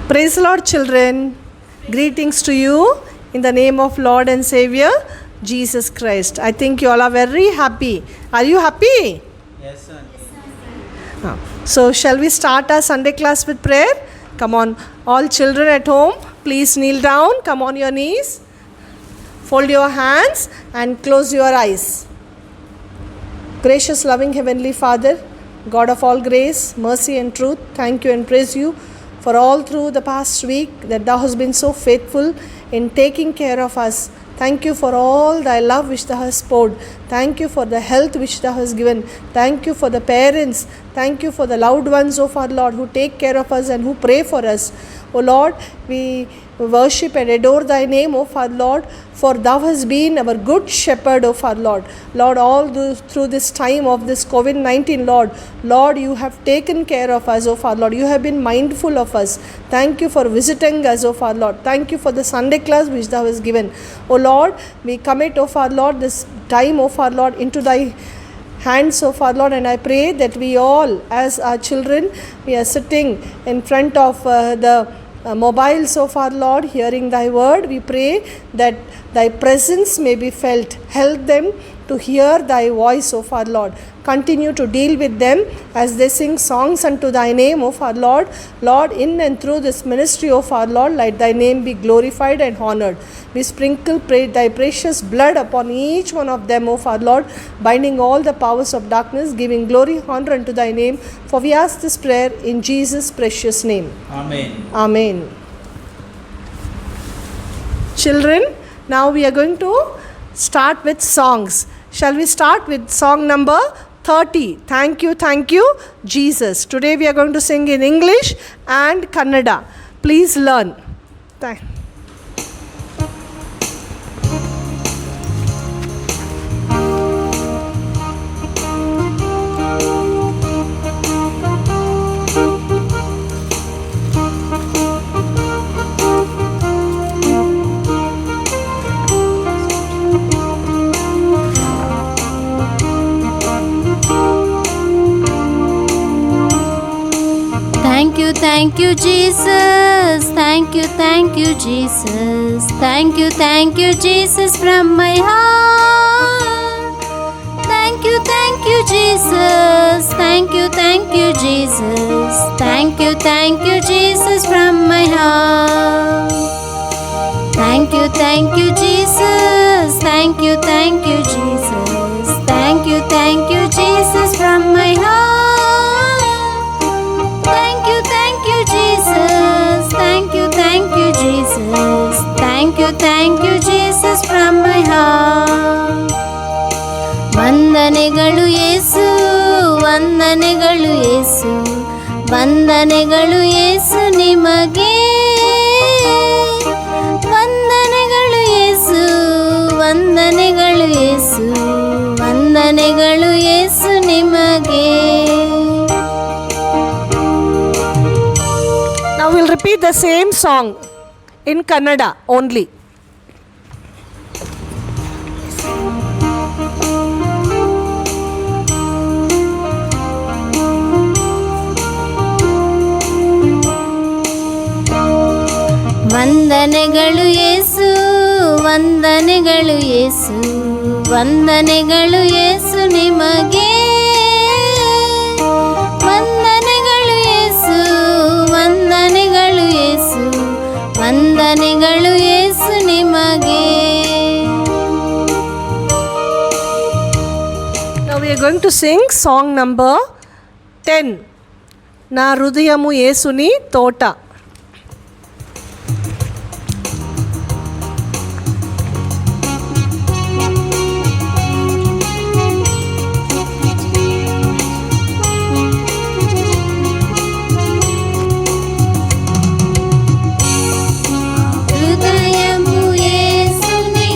Praise the Lord, children. Greetings to you in the name of Lord and Savior Jesus Christ. I think you all are very happy. Are you happy? Yes, sir. So shall we start our Sunday class with prayer? Come on, all children at home, please kneel down. Come on your knees. Fold your hands and close your eyes. Gracious, loving Heavenly Father, God of all grace, mercy and truth, thank you and praise you for all through the past week that thou hast been so faithful in taking care of us. Thank you for all thy love which thou hast poured. Thank you for the health which thou hast given. Thank you for the parents. Thank you for the loved ones, O Father Lord, who take care of us and who pray for us. O Lord, we worship and adore thy name, O Father Lord, for thou hast been our good shepherd, O Father Lord. Lord, through this time of this COVID-19, Lord, you have taken care of us, O Father Lord. You have been mindful of us. Thank you for visiting us, O Father Lord. Thank you for the Sunday class which thou hast given. O Lord, we commit, O Father Lord, this time, O Father Lord, into thy hands, O Father Lord, and I pray that we all, as our children, we are sitting in front of the mobiles, O Father Lord, hearing thy word. We pray that thy presence may be felt. Help them to hear thy voice, O Father Lord. Continue to deal with them as they sing songs unto thy name, O Father Lord. Lord, in and through this ministry, O Father Lord, let thy name be glorified and honored. We sprinkle thy precious blood upon each one of them, O Father Lord, binding all the powers of darkness, giving glory, honor unto thy name. For we ask this prayer in Jesus' precious name. Amen. Amen. Children, now we are going to start with songs. Shall we start with song number 30? Thank you, Jesus. Today we are going to sing in English and Kannada. Please learn. Thank you, Jesus. Thank you, Jesus. Thank you, Jesus, from my heart. Thank you, Jesus. Thank you, Jesus. Thank you, Jesus, from my heart. Thank you, Jesus. Thank you, Jesus. Thank you, Jesus, from my heart. Jesus, thank you, Jesus. Thank you, Jesus, from my heart. ವಂದನೆಗಳು ಯೇಸು, ವಂದನೆಗಳು ಯೇಸು, ವಂದನೆಗಳು ಯೇಸು ನಿಮಗೆ. ವಂದನೆಗಳು ಯೇಸು, ವಂದನೆಗಳು ಯೇಸು, ವಂದನೆಗಳು ಯೇಸು ನಿಮಗೆ. Now we'll repeat the same song in Kannada only. ವಂದನೆಗಳು ಯೇಸು, ವಂದನೆಗಳು ಯೇಸು, ವಂದನೆಗಳು ಯೇಸು ನಿಮಗೆ. ವಂದನೆಗಳು ಯೇಸು, ವಂದನೆಗಳು ಯೇಸು, ವಂದನೆಗಳು ಯೇಸು ನಿಮಗೆ. Now we are going to sing song number 10. Na hrudayamu yesuni tota. హృదయము యేసుని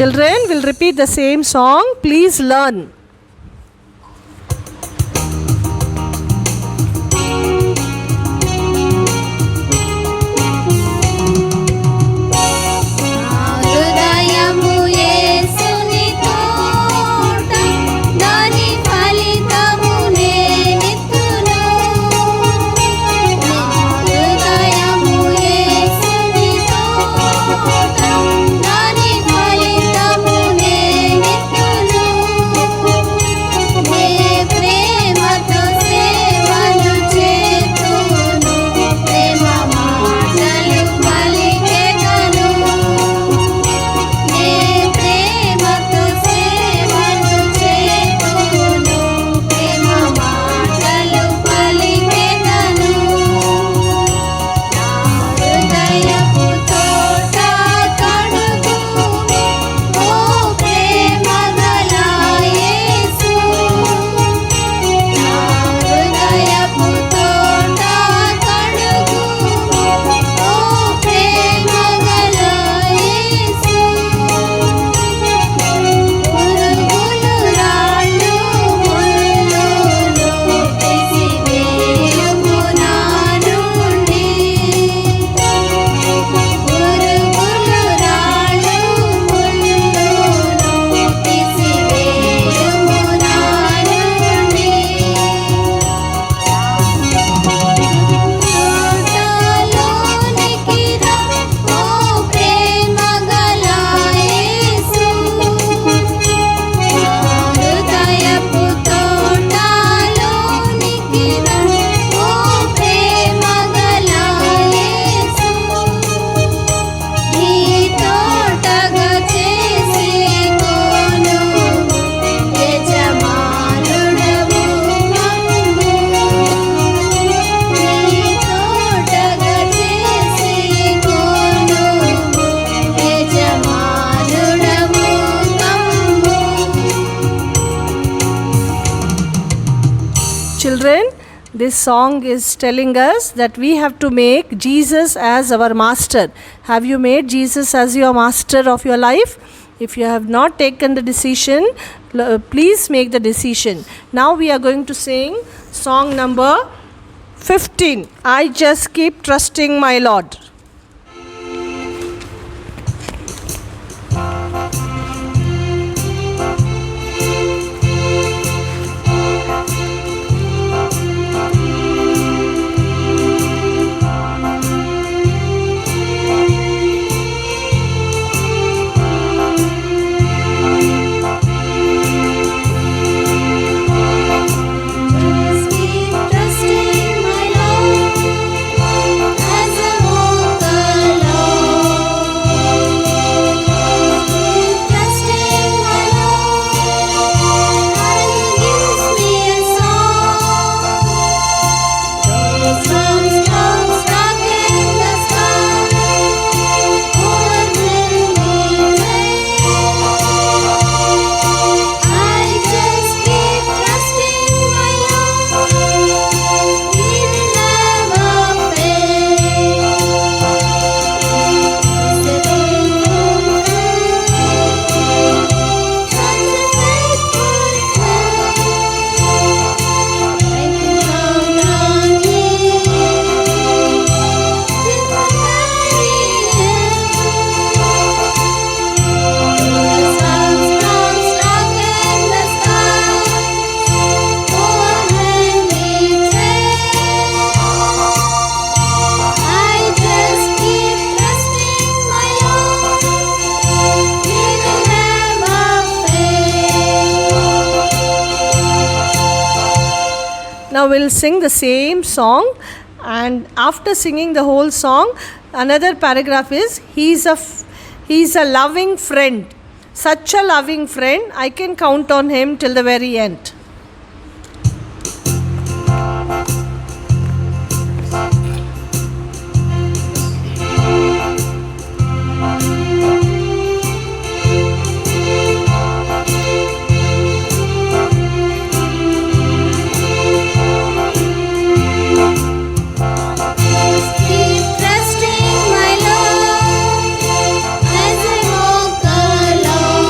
Children will repeat the same song. Please learn. హృదయము యేసుని తోట దాని ఫలితము నేనెత్తును హృదయము యేసుని తోట దాని ఫలితము నేనెత్తును నే ప్రేమతో సేవను చేతును ప్రేమ మాటలు పలికెదను నే ప్రేమతో సేవను చేతును ప్రేమ మాటలు పలికెదను హృదయపు తోట కడుగుమి ఓ ప్రేమ గల యేసు హృదయపు తోట కడుగుమి ఓ ప్రేమ గల యేసు పురుగులు రాళ్ళు ముళ్ళును తీసివేయుము నా నుండి పురుగులు రాళ్ళు ముళ్ళును తీసివేయుము నా నుండి తోటలోనికి రా ఓ ప్రేమ గల యేసు హృదయపు తోటలోనికి రా ఓ ప్రేమ గల యేసు నీ తోటగా చేసుకోను యజమానుడవు మమ్ము నీ తోటగా చేసుకోను యజమానుడవు మమ్ము Children, this song is telling us that we have to make Jesus as our master. Have you made Jesus as your master of your life? If you have not taken the decision, please make the decision. Now we are going to sing song number 15. I just keep trusting my Lord. Just keep trusting my Lord as I walk alone. Keep trusting my Lord as He gives me a song. Though storms darken the sky, overwhelm me I just keep trusting my Lord. He will never fail. He's a faithful friend, such a faithful friend. I can count on Him till the very end. The storms darken the sky, overwhelm me I just keep trusting my Lord. He will never fail. Now we'll sing the same song, and after singing the whole song, another paragraph is he's a loving friend. Such a loving friend, I can count on him till the very end. Just keep trusting my Lord as I walk alone.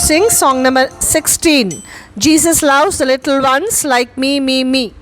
sing song number 16. Jesus loves the little ones like me, me, me.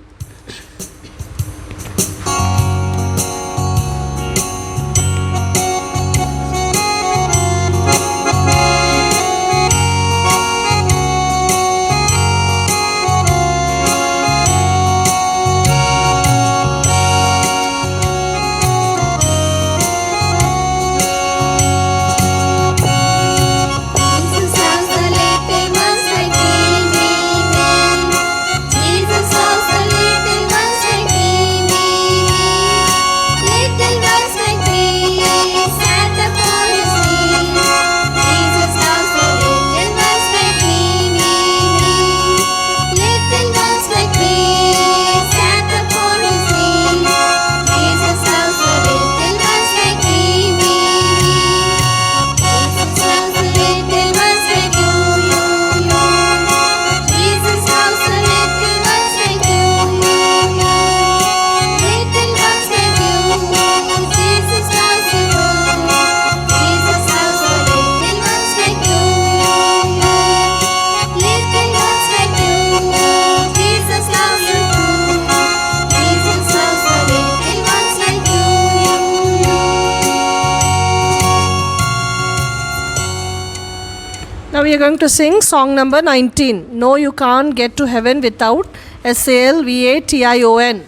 Now we are going to sing song number 19. No, you can't get to heaven without SALVATION.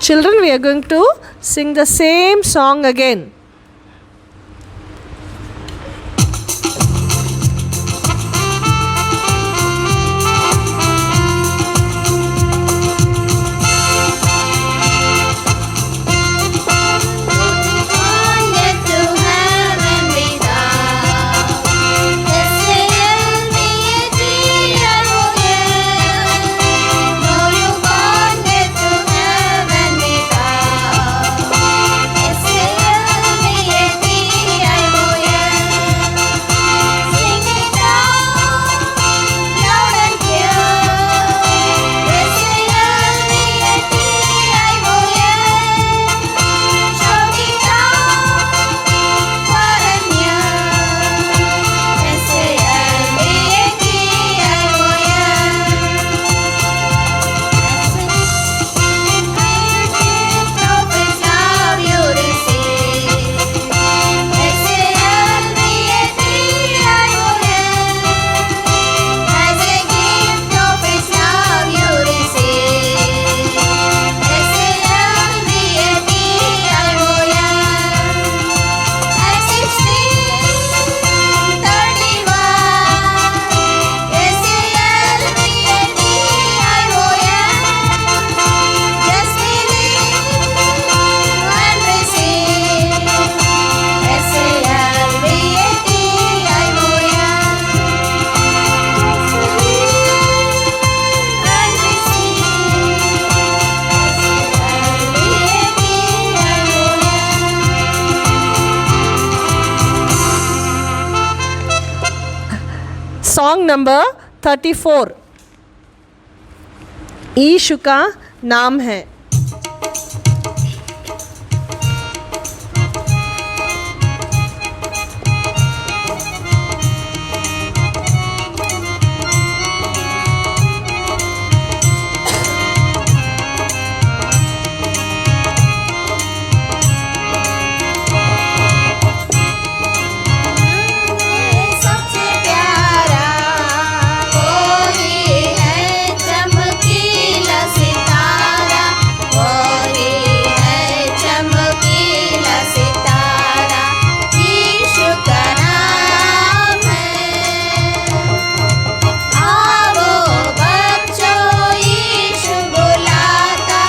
Children, we are going to sing the same song again. No, you can't get to heaven without Song number 34. Issue का नाम है. सबसे प्यारा कोई है चमकीला सितारा, कोई है चमकीला सितारा, यीशु का नाम है. आओ बच्चों यीशु बुलाता,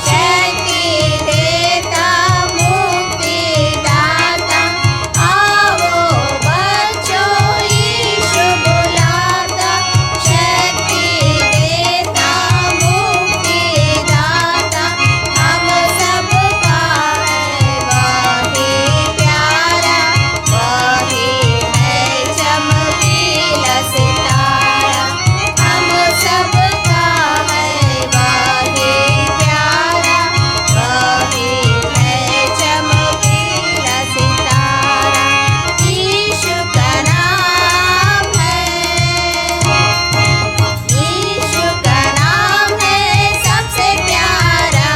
शक्ति देता मुक्ति दाता. आओ बच्चों यीशु बुलाता, शक्ति देता मुक्ति दाता. हम सबका है वही प्यारा, वही है चमकीला सितारा. हम सबका है वही प्यारा, वही है चमकीला सितारा, यीशु का नाम है. यीशु का नाम है सबसे प्यारा,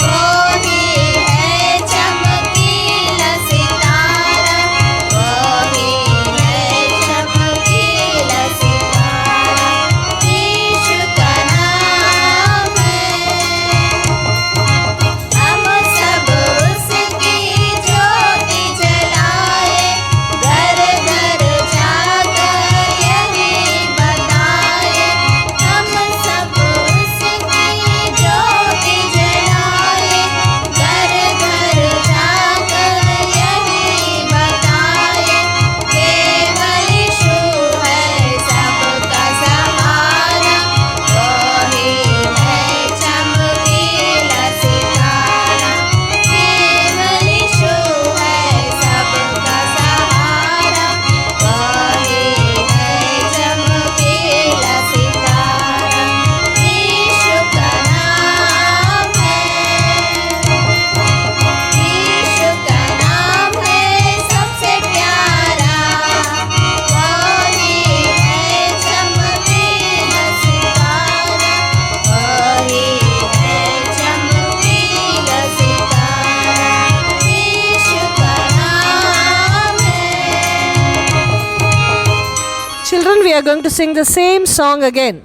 वही है चमकीला सितारा, वही है चमकीला सितारा, यीशु का नाम है. हम सब उसकी ज्योति जलाए, घर घर जाकर यही बताए. हम सब उसकी ज्योति जलाए, घर घर जाकर यही बताए. केवल यीशु है सबका सहारा, वही है चमकीला सितारा. केवल यीशु है सबका सहारा, वही है चमकीला सितारा, यीशु का नाम है. यीशु का नाम है सबसे प्यारा, वही है चमकीला सितारा, वही है चमकीला सितारा, यीशु का नाम है. Children, we are going to sing the same song again.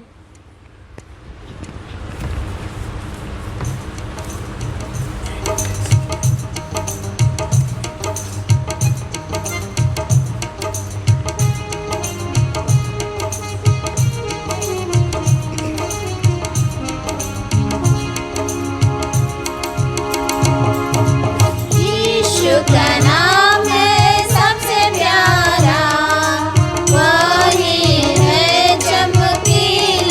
यीशु का नाम है सबसे प्यारा, वही है चमकीला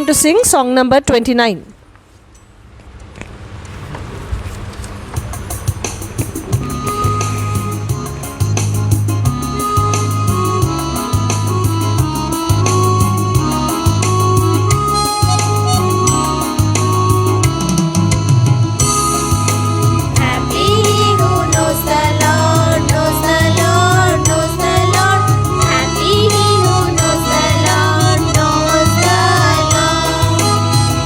going to sing song number 29. Happy he who knows the Lord, knows the Lord, knows the Lord. Happy he who knows the Lord, knows the Lord.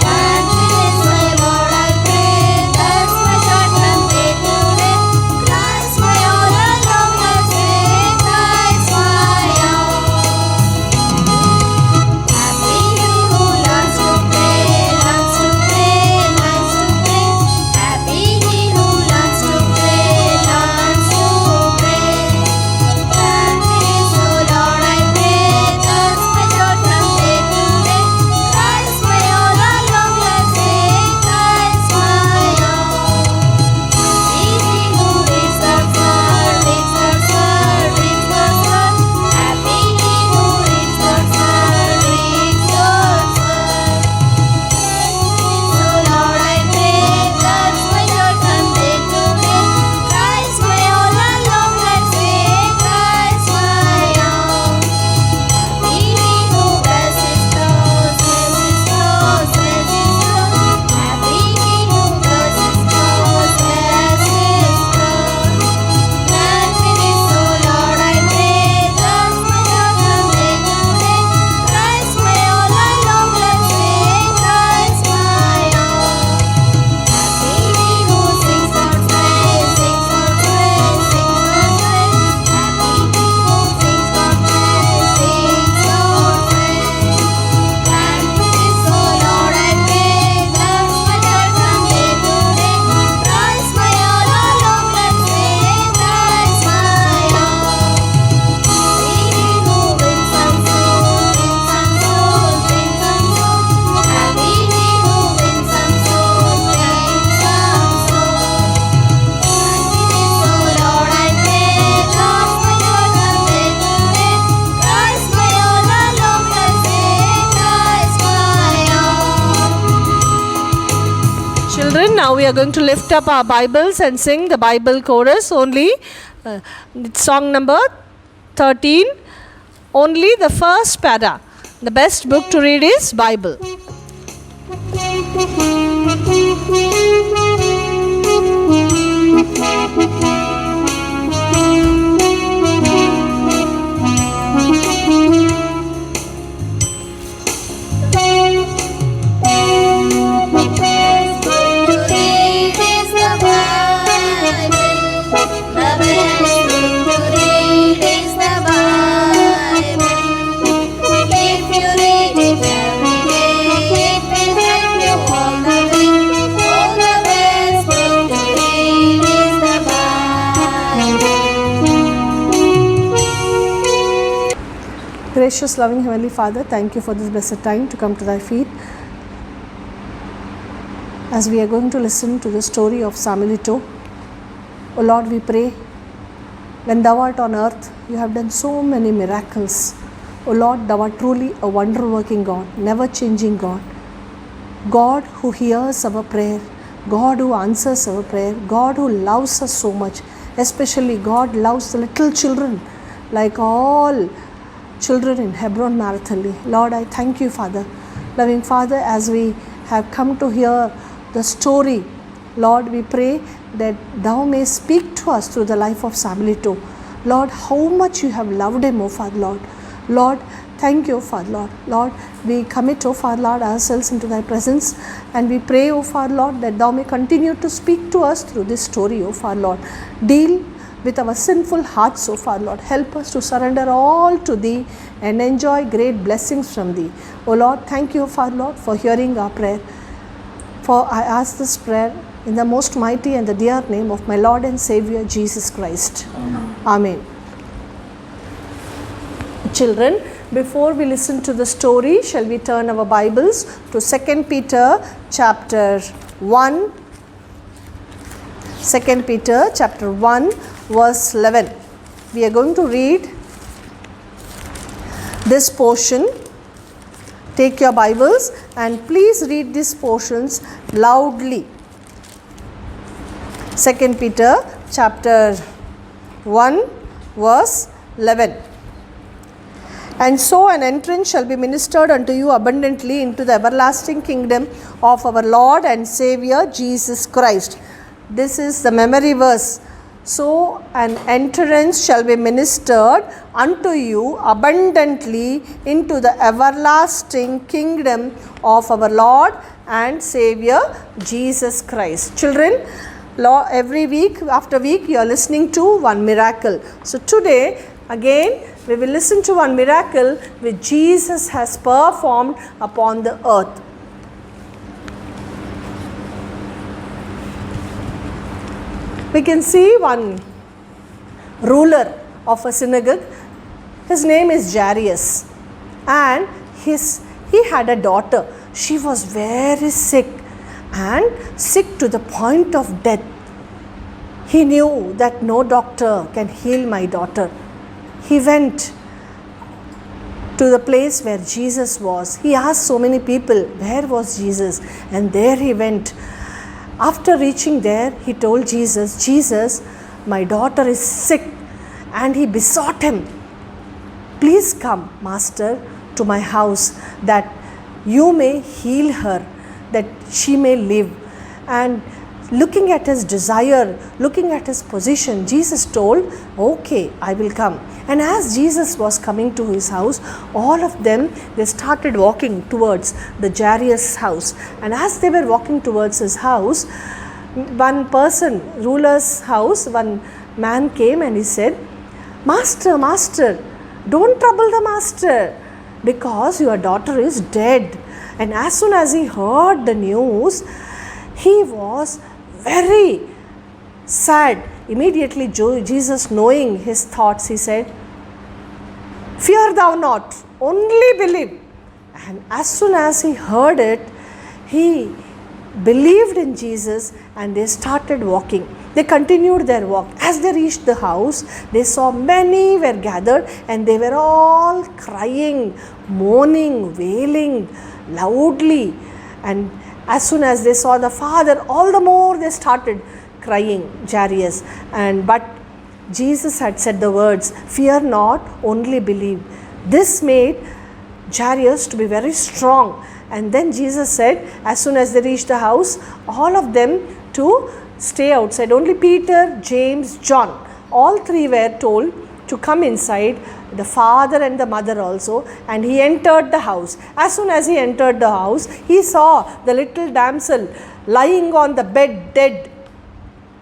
Confidence, my Lord, I pray. That's my joy from day to day. Christ my all along, I say, Christ my all. Happy he who learns to pray, learns to pray, learns to pray. Happy he who learns to pray, learns to pray. Confidence, O Lord, I pray. Thus my joy from day to day. Christ my all along, I say, Christ my all. Happy he who reads God's word, reads God's word, reads God's word. Happy he who reads God's word, reads God's word. So Lord, I pray, that's my joy from day to day. Christ my all along, I say, Christ my all. Happy he who wears his clothes, wears his clothes, wears his clothes. Happy he who wears his clothes, wears his clothes. Grant me this, O Lord, I pray. That's my joy from day to day. Christ my all along, let's say, Christ my all. Happy he who sings God's praise, sings God's praise, sings God's praise. Happy he who sings God's praise, sings God's praise. Grant me this, O Lord, I pray. That's my joy from day to day. Christ my all along, let's say, Christ my all. Happy he who wins some souls, wins some souls, wins some souls. Happy he who wins some souls, wins some souls. Grant me this, O Lord, I pray. That's my joy from day to day. Christ my all along, let's say, Christ my all. Children, now we are going to lift up our Bibles and sing the Bible chorus only. It's song number 13. Only the first para. The best book to read is Bible. To read is the Bible. The best book to read is the Bible. If you read it every day, it will help you all the way. Oh, the best book to read is the Bible. Gracious, loving Heavenly Father, thank you for this blessed time to come to thy feet. As we are going to listen to the story of Samuelito, O Lord, we pray, when thou art on earth, you have done so many miracles. O Lord, thou art truly a wonder working God, never changing God. God who hears our prayer, God who answers our prayer, God who loves us so much. Especially God loves the little children like all children in Hebron Marathali. Lord, I thank you, Father. Loving Father, as we have come to hear the story, Lord, we pray that thou may speak to us through the life of Samuelito. Lord, how much you have loved him, O Father, Lord. Lord, thank you, Father, Lord. Lord, we commit, O Father, Lord, ourselves into thy presence, and we pray, O Father, Lord, that thou may continue to speak to us through this story, O Father, Lord. Deal with our sinful hearts, O Father, Lord. Help us to surrender all to thee and enjoy great blessings from thee. O Lord, thank you, Father, Lord, for hearing our prayer. For I ask this prayer in the most mighty and the dear name of my Lord and Savior, Jesus Christ. Amen. Children, before we listen to the story, shall we turn our Bibles to 2 Peter chapter 1. 2 Peter chapter 1 verse 11. We are going to read this portion Take your Bibles and please read these portions loudly. 2 Peter chapter 1 verse 11. And so an entrance shall be ministered unto you abundantly into the everlasting kingdom of our Lord and Savior Jesus Christ. This is the memory verse. So an entrance shall be ministered unto you abundantly into the everlasting kingdom of our Lord and Savior Jesus Christ. Children, every week after week you are listening to one miracle. So today again we will listen to one miracle which Jesus has performed upon the earth. We can see one ruler of a synagogue. His name is Jairus, and he had a daughter. She was very sick, and sick to the point of death. He knew that no doctor can heal my daughter. He went to the place where Jesus was. He asked so many people, where was Jesus? And there he went. After reaching there, he told Jesus, Jesus, my daughter is sick. And he besought him, please come, Master, to my house that you may heal her, that she may live. And looking at his desire, looking at his position, Jesus told, okay, I will come. And as Jesus was coming to his house, all of them, they started walking towards the Jairus' house. And as they were walking towards his house, one person, ruler's house, one man came and he said, Master, Master, don't trouble the Master, because your daughter is dead. And as soon as he heard the news, he was very sad. Immediately Jesus, knowing his thoughts, he said, fear thou not, only believe. And as soon as he heard it, he believed in Jesus and they started walking. They continued their walk. As they reached the house, they saw many were gathered and they were all crying, mourning, wailing loudly. And as soon as they saw the father, all the more they started crying, Jairus. But Jesus had said the words, fear not, only believe. This made Jairus to be very strong. And then Jesus said, as soon as they reached the house, all of them to stay outside. Only Peter, James, John, all three were told to come inside, the father and the mother also. And he entered the house. As soon as he entered the house, he saw the little damsel lying on the bed dead.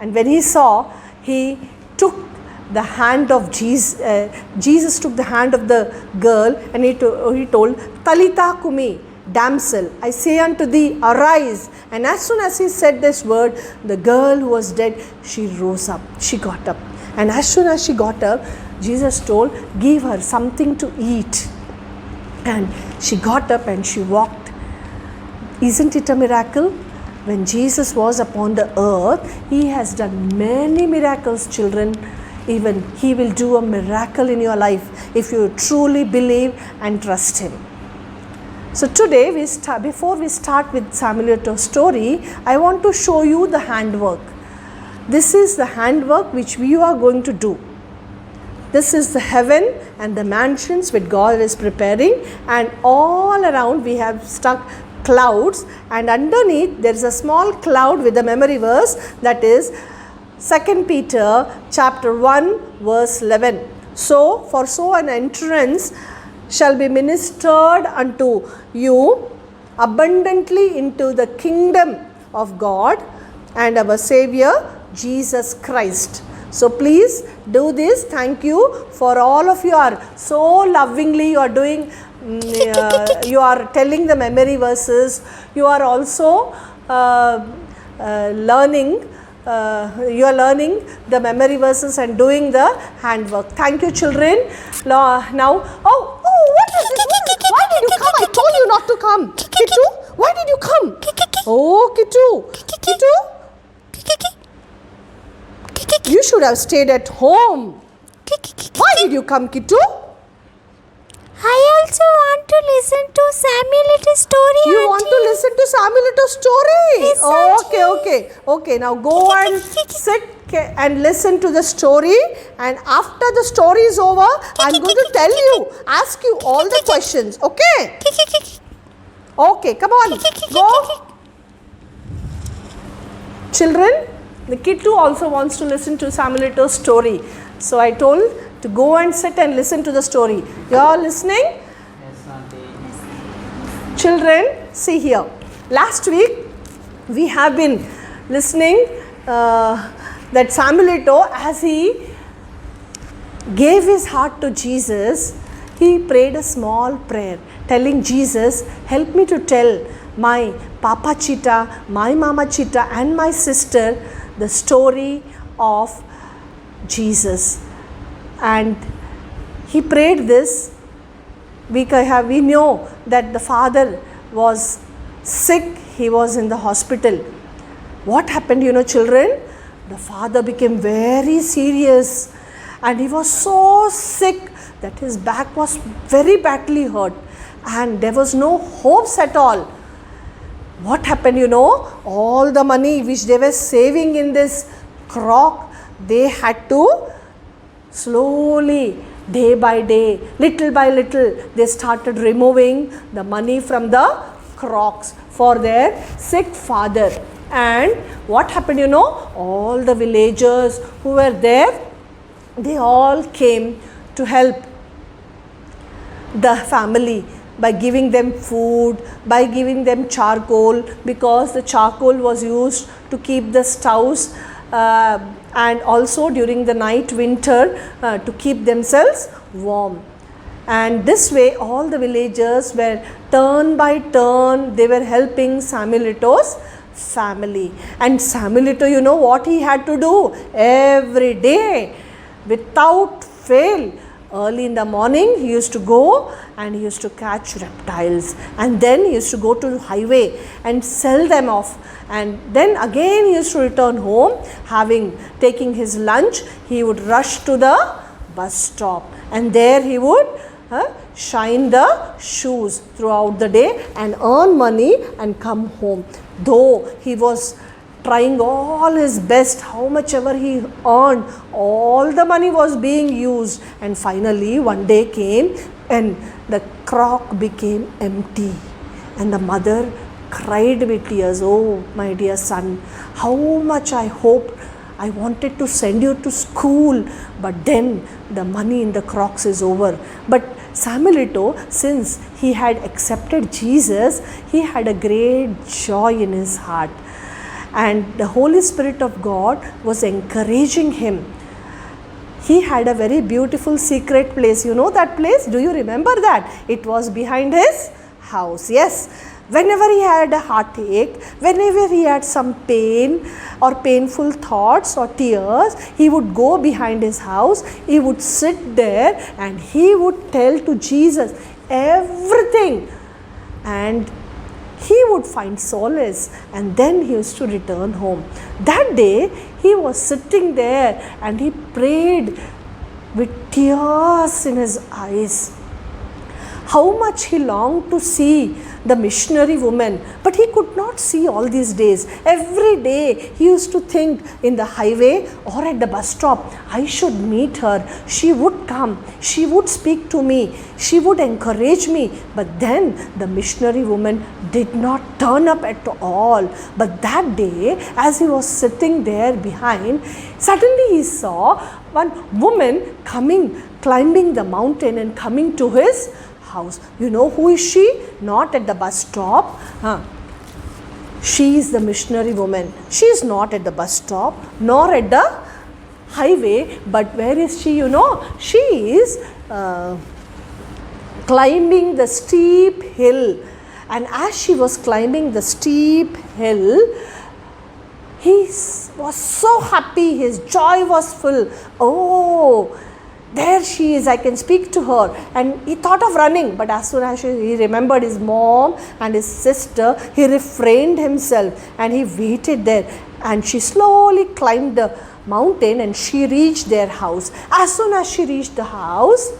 And when he saw, he took the hand of Jesus. Jesus took the hand of the girl and he told, Talitha Kumi, damsel, I say unto thee, arise. And as soon as he said this word, the girl who was dead, she rose up, she got up. And as soon as she got up, Jesus told, give her something to eat. And she got up and she walked. Isn't it a miracle? When Jesus was upon the earth, he has done many miracles, children. Even he will do a miracle in your life if you truly believe and trust him. So today, before we start with Samuel Etto's story, I want to show you the handwork. This is the handwork which we are going to do. This is the heaven and the mansions which God is preparing, and all around we have stuck clouds, and underneath there is a small cloud with the memory verse, that is 2 Peter chapter 1 verse 11. So an entrance shall be ministered unto you abundantly into the kingdom of God and our Savior Jesus Christ. So please do this. Thank you for all of you are so lovingly you are doing, you are telling the memory verses. You are also learning. You are learning the memory verses and doing the handwork. Thank you, children. Now, what is this? Why did you come? I told you not to come. Kittu, why did you come? Oh, Kittu. You should have stayed at home. Why did you come, Kittu? I also want to listen to Samuel Little story. You want to listen to Samuel Little story? Yes, Okay. Now go and sit and listen to the story. And after the story is over, I'm going to tell you, ask you all the questions. Okay? Okay, come on. Go. Children, the kid too also wants to listen to Samuel Little story. So I told to go and sit and listen to the story. You are listening? Yes, Auntie. Children, see here. Last week we have been listening that Samuel as he gave his heart to Jesus, he prayed a small prayer telling Jesus, help me to tell my Papa Cheetah, my Mama Cheetah and my sister the story of Jesus. And he prayed this. We know that the father was sick, he was in the hospital. What happened, children? The father became very serious and he was so sick that his back was very badly hurt and there was no hopes at all. What happened, all the money which they were saving in this crock, they had to slowly, day by day, little by little, they started removing the money from the crocks for their sick father. And what happened, all the villagers who were there, they all came to help the family by giving them food, by giving them charcoal, because the charcoal was used to keep the stoves and also during the night winter to keep themselves warm. And this way all the villagers were turn by turn, they were helping Samuel family. And Samuel, what he had to do every day without fail. Early in the morning he used to go and he used to catch reptiles, and then he used to go to the highway and sell them off, and then again he used to return home. Taking his lunch, he would rush to the bus stop and there he would shine the shoes throughout the day and earn money and come home. Though he was trying all his best, how much ever he earned, all the money was being used, and finally one day came and the crock became empty and the mother cried with tears, oh my dear son, how much I hoped, I wanted to send you to school, but then the money in the crocks is over. But Samuel, since he had accepted Jesus, he had a great joy in his heart. And the Holy Spirit of God was encouraging him. He had a very beautiful secret place. You know that place? Do you remember that? It was behind his house. Yes. Whenever he had a heartache, whenever he had some pain or painful thoughts or tears, he would go behind his house, he would sit there and he would tell to Jesus everything. And he would find solace, and then he used to return home. That day he was sitting there and he prayed with tears in his eyes. How much he longed to see the missionary woman, but he could not see all these days. Every day he used to think in the highway or at the bus stop, I should meet her, she would come, she would speak to me, she would encourage me. But then the missionary woman did not turn up at all. But that day, as he was sitting there behind, suddenly he saw one woman climbing the mountain and coming to his house. You know who is she? Not at the bus stop. She is the missionary woman. She is not at the bus stop nor at the highway, but where is she? She is climbing the steep hill, and as she was climbing the steep hill, he was so happy, his joy was full. Oh, there she is, I can speak to her. And he thought of running, but as soon as he remembered his mom and his sister, he refrained himself and he waited there. And she slowly climbed the mountain and she reached their house. As soon as she reached the house,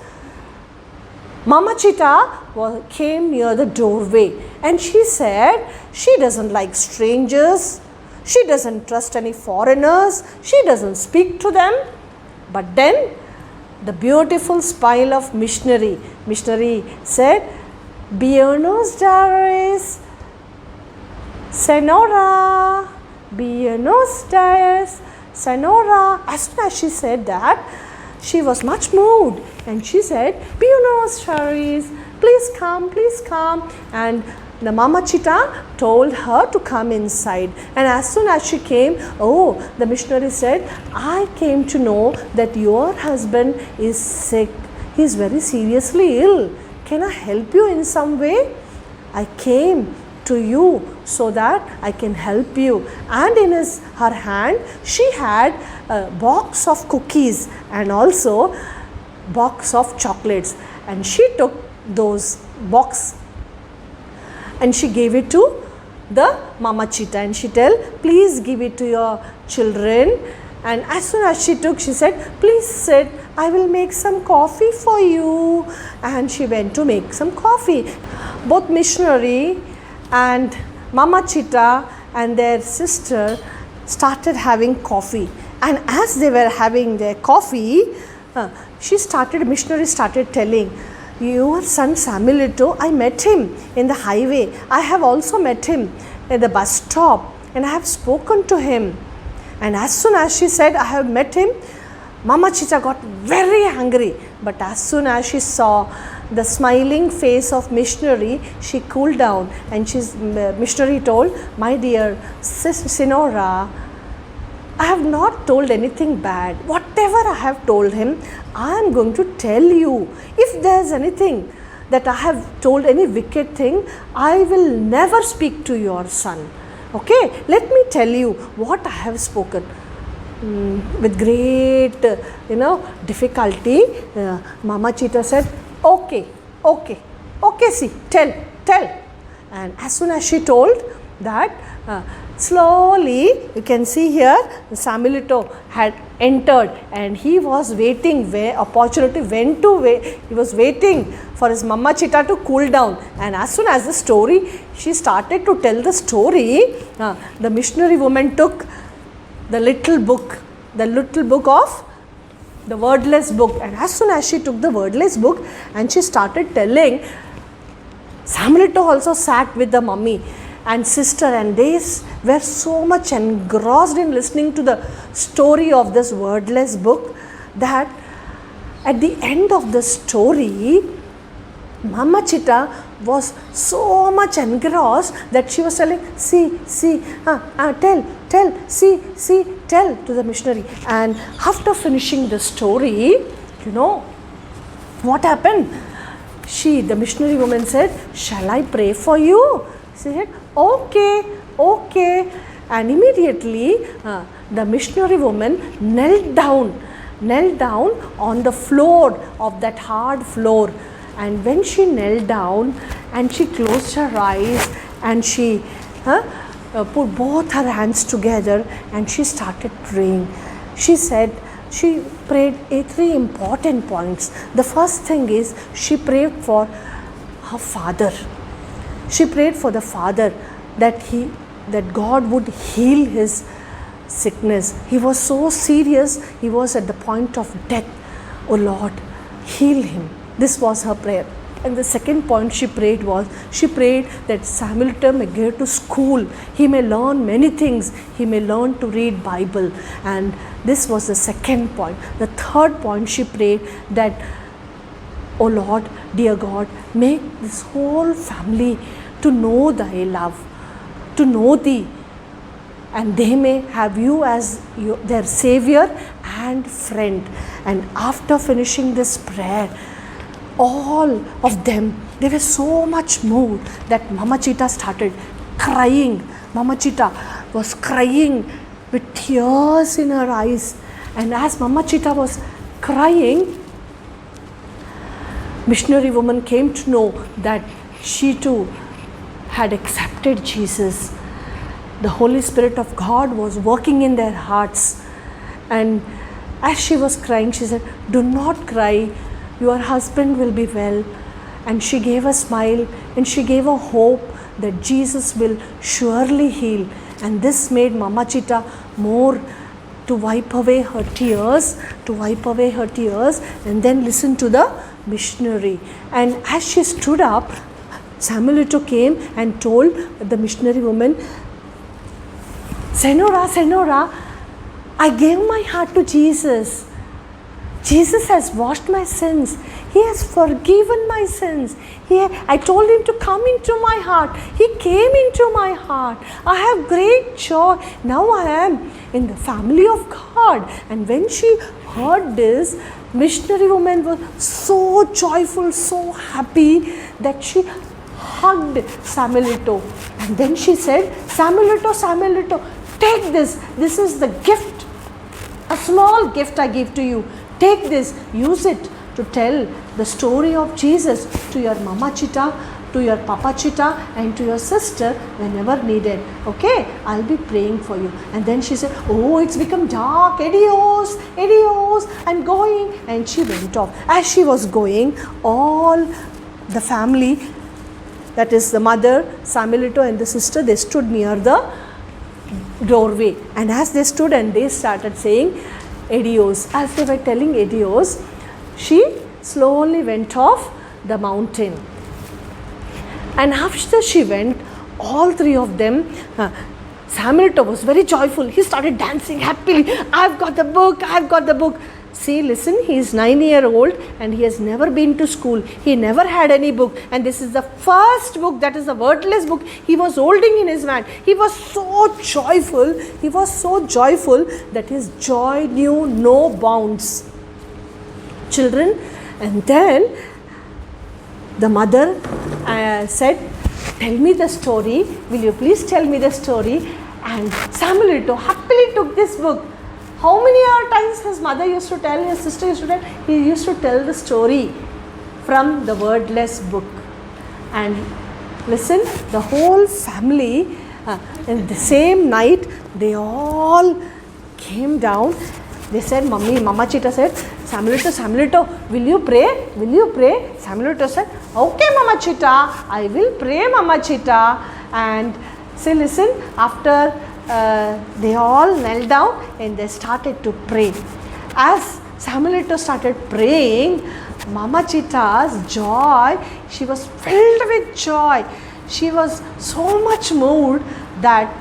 Mama Cheetah came near the doorway and she said she doesn't like strangers, she doesn't trust any foreigners, she doesn't speak to them. But then the beautiful smile of missionary said, Buenos Aires, Senora, Buenos Aires, Senora. As soon as she said that, she was much moved and she said, Buenos Aires, please come, please come. And the Mama Cheetah told her to come inside. And as soon as she came, the missionary said, I came to know that your husband is sick. He is very seriously ill. Can I help you in some way? I came to you so that I can help you. And in her hand, she had a box of cookies and also box of chocolates. And she took those box and she gave it to the Mama Cheetah and she tell, please give it to your children. And as soon as she took, she said, please sit, I will make some coffee for you. And she went to make some coffee. Both missionary and Mama Cheetah and their sister started having coffee. And as they were having their coffee, missionary started telling, your son Samuelito, I met him in the highway. I have also met him at the bus stop and I have spoken to him. And as soon as she said, I have met him, Mama Cheetah got very angry. But as soon as she saw the smiling face of missionary, she cooled down and missionary told, my dear Senora, I have not told anything bad. Whatever I have told him, I am going to tell you. If there is anything that I have told, any wicked thing, I will never speak to your son. Okay, let me tell you what I have spoken. With great, difficulty, Mama Cheetah said, okay, see, tell. And as soon as she told that, slowly, you can see here, Samuelito had entered and he was waiting where opportunity went to where he was waiting for his Mama Cheetah to cool down. And as soon as she started to tell the story, the missionary woman took the little book of the wordless book. And as soon as she took the wordless book and she started telling, Samuelito also sat with the mummy and sister, and they were so much engrossed in listening to the story of this wordless book that at the end of the story, Mama Cheetah was so much engrossed that she was telling, tell to the missionary. And after finishing the story, what happened? The missionary woman said, shall I pray for you? She said, okay. And immediately the missionary woman knelt down on the floor of that hard floor. And when she knelt down and she closed her eyes and she put both her hands together and she started praying. She prayed 3 important points. The first thing is she prayed for her father. She prayed for the father that God would heal his sickness. He was so serious, he was at the point of death. Oh Lord, heal him. This was her prayer. And the second point she prayed that Samuelito may go to school. He may learn many things. He may learn to read Bible. And this was the second point. The third point she prayed that, oh Lord, dear God, make this whole family to know thy love, to know thee, and they may have you as their savior and friend. And after finishing this prayer, all of them, they were so much moved that Mama Cheetah started crying. Mama Cheetah was crying with tears in her eyes. And as Mama Cheetah was crying, missionary woman came to know that she too had accepted Jesus. The Holy Spirit of God was working in their hearts. And as she was crying, she said, do not cry. Your husband will be well. and she gave a smile and she gave a hope that Jesus will surely heal. And this made Mama Chita more to wipe away her tears, and then listen to the missionary. And as she stood up, Samuelito came and told the missionary woman, Senora, I gave my heart to Jesus. Jesus has washed my sins. He has forgiven my sins. I told him to come into my heart. He came into my heart. I have great joy. Now I am in the family of God. And when she heard this, missionary woman was so joyful, so happy that she hugged Samuelito. And then she said, Samuelito, take this. This is the gift. A small gift I give to you. Take this, use it to tell the story of Jesus to your Mama Chita, to your Papa Chita, and to your sister whenever needed. Okay, I'll be praying for you. And then she said, oh, it's become dark. Adios, I'm going. And she went off. As she was going, all the family, that is the mother, Samuelito and the sister, they stood near the doorway. And as they stood and they started saying adios, as they were telling adios, she slowly went off the mountain. And after she went, all three of them, Samuelito was very joyful. He started dancing happily. I've got the book. See, listen, he is 9-year-old and he has never been to school. He never had any book. And this is the first book, that is the wordless book, he was holding in his hand. He was so joyful that his joy knew no bounds. Children, and then the mother said, tell me the story. Will you please tell me the story? And Samuelito happily took this book. How many times his mother used to tell, his sister used to tell, he used to tell the story from the wordless book. And listen, the whole family, in the same night, they all came down. They said, Mama Chita said, Samuelito, will you pray? Samuelito said, okay, Mama Chita, I will pray, Mama Chita. And say, listen, after they all knelt down and they started to pray. As Samuelito started praying, Mama Chita's joy, she was filled with joy. She was so much moved that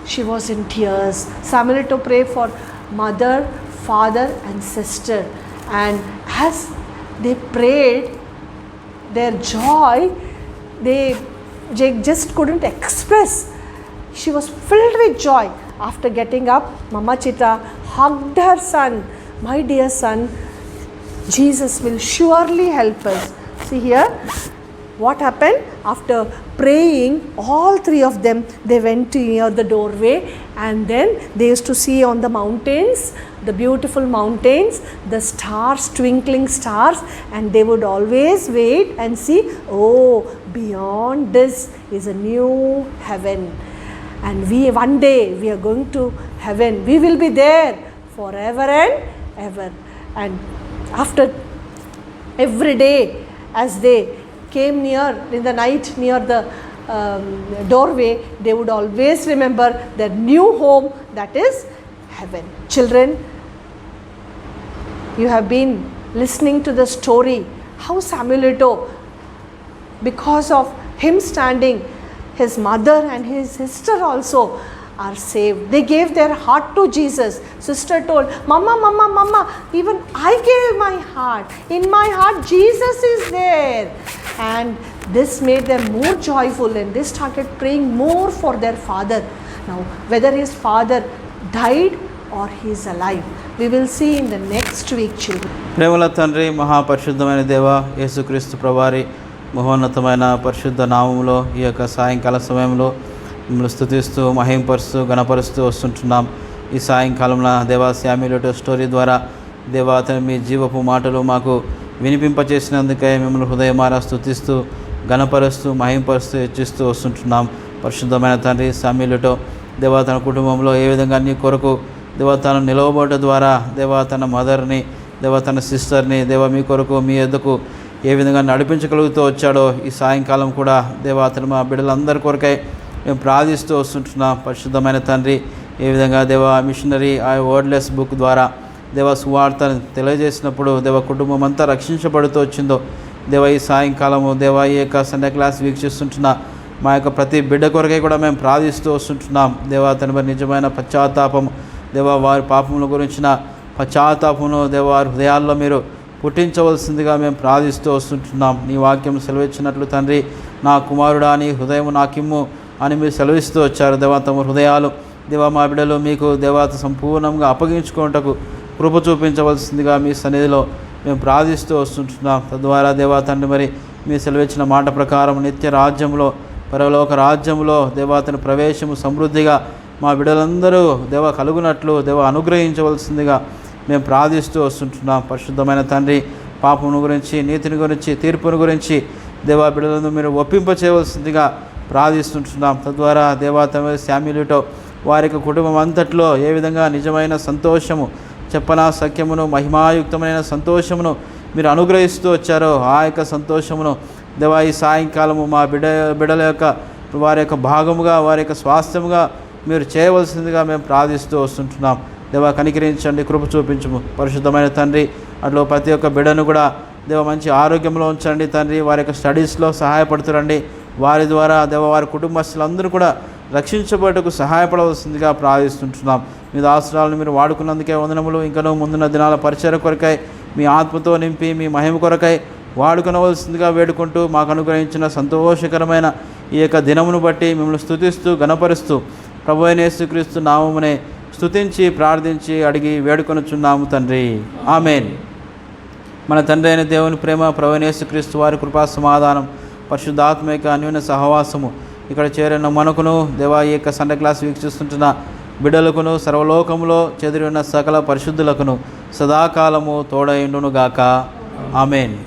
she was in tears. Samuelito prayed for mother, father and sister. And as they prayed, their joy, they just couldn't express. She was filled with joy. After getting up, Mama Chita hugged her son. My dear son, Jesus will surely help us. See here, what happened? After praying, all three of them, they went near the doorway, and then they used to see on the mountains, the beautiful mountains, the stars, twinkling stars, and they would always wait and see, oh, beyond this is a new heaven. And one day we are going to heaven. We will be there forever and ever. And after every day, as they came near in the night near the doorway, they would always remember their new home, that is heaven. Children, you have been listening to the story how Samuelito, because of him standing, his mother and his sister also are saved. They gave their heart to Jesus. Sister told, Mama, even I gave my heart. In my heart, Jesus is there. And this made them more joyful, and they started praying more for their father. Now, whether his father died or he is alive, we will see in the next week, children. ప్రేమల తండ్రి మహాపరిశుద్ధమైన దేవ యేసుక్రీస్తు ప్రభువారి మహోన్నతమైన పరిశుద్ధ నామములో ఈ యొక్క సాయంకాల సమయంలో మిమ్మల్ని స్తుతిస్తూ మహింపరుస్తూ గణపరుస్తూ వస్తుంటున్నాం. ఈ సాయంకాలంలో దేవా శామ్యులేటో స్టోరీ ద్వారా దేవా అతని మీ జీవపు మాటలు మాకు వినిపింపచేసినందుకే మిమ్మల్ని హృదయమారా స్తుతిస్తూ గణపరుస్తూ మహింపరుస్తూ హెచ్చిస్తూ వస్తుంటున్నాం. పరిశుద్ధమైన తండ్రి శామ్యులేటో దేవా తన కుటుంబంలో ఏ విధంగా నీ కొరకు దేవా తను నిలవబడ్డ ద్వారా దేవా తన మదర్ని దేవా తన సిస్టర్ని దేవా మీ కొరకు మీ యొద్దకు ఏ విధంగా నడిపించగలుగుతూ వచ్చాడో ఈ సాయంకాలం కూడా దేవా అతను మా బిడ్డలందరి కొరకై మేము ప్రార్థిస్తూ వస్తుంటున్నాం. పరిశుద్ధమైన తండ్రి, ఏ విధంగా దేవా మిషనరీ ఆ వర్డ్లెస్ బుక్ ద్వారా దేవా సువార్తను తెలియజేసినప్పుడు దేవా కుటుంబం అంతా రక్షించబడుతూ వచ్చిందో దేవా ఈ సాయంకాలము దేవా ఈ యొక్క సండే క్లాస్ వీక్షిస్తుంటున్న మా యొక్క ప్రతి బిడ్డ కొరకై కూడా మేము ప్రార్థిస్తూ వస్తుంటున్నాం. దేవా తన మరి నిజమైన పశ్చాత్తాపం దేవా వారి పాపముల గురించిన పశ్చాత్తాపమును దేవా వారి హృదయాల్లో మీరు పుట్టించవలసిందిగా మేము ప్రార్థిస్తూ వస్తుంటున్నాం. నీ వాక్యం సెలవిచ్చినట్లు తండ్రి, నా కుమారుడా నీ హృదయం నాకిమ్ము అని మీరు సెలవిస్తూ వచ్చారు. దేవా తమ హృదయాలు దేవా మా బిడ్డలు మీకు దేవాత సంపూర్ణంగా అప్పగించుకోవటకు కృప చూపించవలసిందిగా మీ సన్నిధిలో మేము ప్రార్థిస్తూ వస్తుంటున్నాం. తద్వారా దేవా తండ్రి మరి మీ సెలవిచ్చిన మాట ప్రకారం నిత్య రాజ్యంలో పరలోక రాజ్యంలో దేవాతని ప్రవేశము సమృద్ధిగా మా బిడ్డలందరూ దేవ కలుగునట్లు దేవ అనుగ్రహించవలసిందిగా మేము ప్రార్థిస్తూ వస్తుంటున్నాం. పరిశుద్ధమైన తండ్రి, పాపమును గురించి, నీతిని గురించి, తీర్పును గురించి దేవా బిడ్డలను మీరు ఒప్పింప చేయవలసిందిగా ప్రార్థిస్తుంటున్నాం. తద్వారా దేవా తమ శామ్యులుటో వారి యొక్క కుటుంబం అంతట్లో ఏ విధంగా నిజమైన సంతోషము, చెప్పనా సఖ్యమును, మహిమాయుక్తమైన సంతోషమును మీరు అనుగ్రహిస్తూ వచ్చారో ఆ యొక్క సంతోషమును దేవా ఈ సాయంకాలము మా బిడ్డల యొక్క వారి యొక్క భాగముగా, వారి యొక్క స్వాస్థ్యముగా మీరు చేయవలసిందిగా మేము ప్రార్థిస్తూ వస్తుంటున్నాం. దేవా కనికరించండి, కృప చూపించము. పరిశుద్ధమైన తండ్రి, అట్లా ప్రతి ఒక్క బిడ్డను కూడా దేవ మంచి ఆరోగ్యంలో ఉంచండి తండ్రి. వారి యొక్క స్టడీస్లో సహాయపడుతురండి. వారి ద్వారా దేవ వారి కుటుంబస్తులందరూ కూడా రక్షించబడటకు సహాయపడవలసిందిగా ప్రార్థిస్తుంటున్నాం. మీ దాసరాలను మీరు వాడుకున్నందుకే వందనములు. ఇంకనూ ముందున్న దినాల పరిచయ కొరకై మీ ఆత్మతో నింపి మీ మహిమ కొరకై వాడుకొనవలసిందిగా వేడుకుంటూ మాకు అనుగ్రహించిన సంతోషకరమైన ఈ యొక్క దినమును బట్టి మిమ్మల్ని స్తుతిస్తూ గణపరుస్తూ ప్రభువైన యేసుక్రీస్తు నామమునే స్తుతించి ప్రార్థించి అడిగి వేడుకొనుచున్నాము తండ్రి. ఆమేన్. మన తండ్రి అయిన దేవుని ప్రేమ, ప్రభువైన యేసుక్రీస్తు వారి కృపా సమాధానం, పరిశుద్ధాత్మ యొక్క అన్యోన్య సహవాసము ఇక్కడ చేరిన మనకును దేవా ఈ యొక్క సండే క్లాస్ వీక్షిస్తుంటున్న బిడ్డలకును సర్వలోకములో చెదిరి ఉన్న సకల పరిశుద్ధులకును సదాకాలము తోడైండును గాక. ఆమేన్.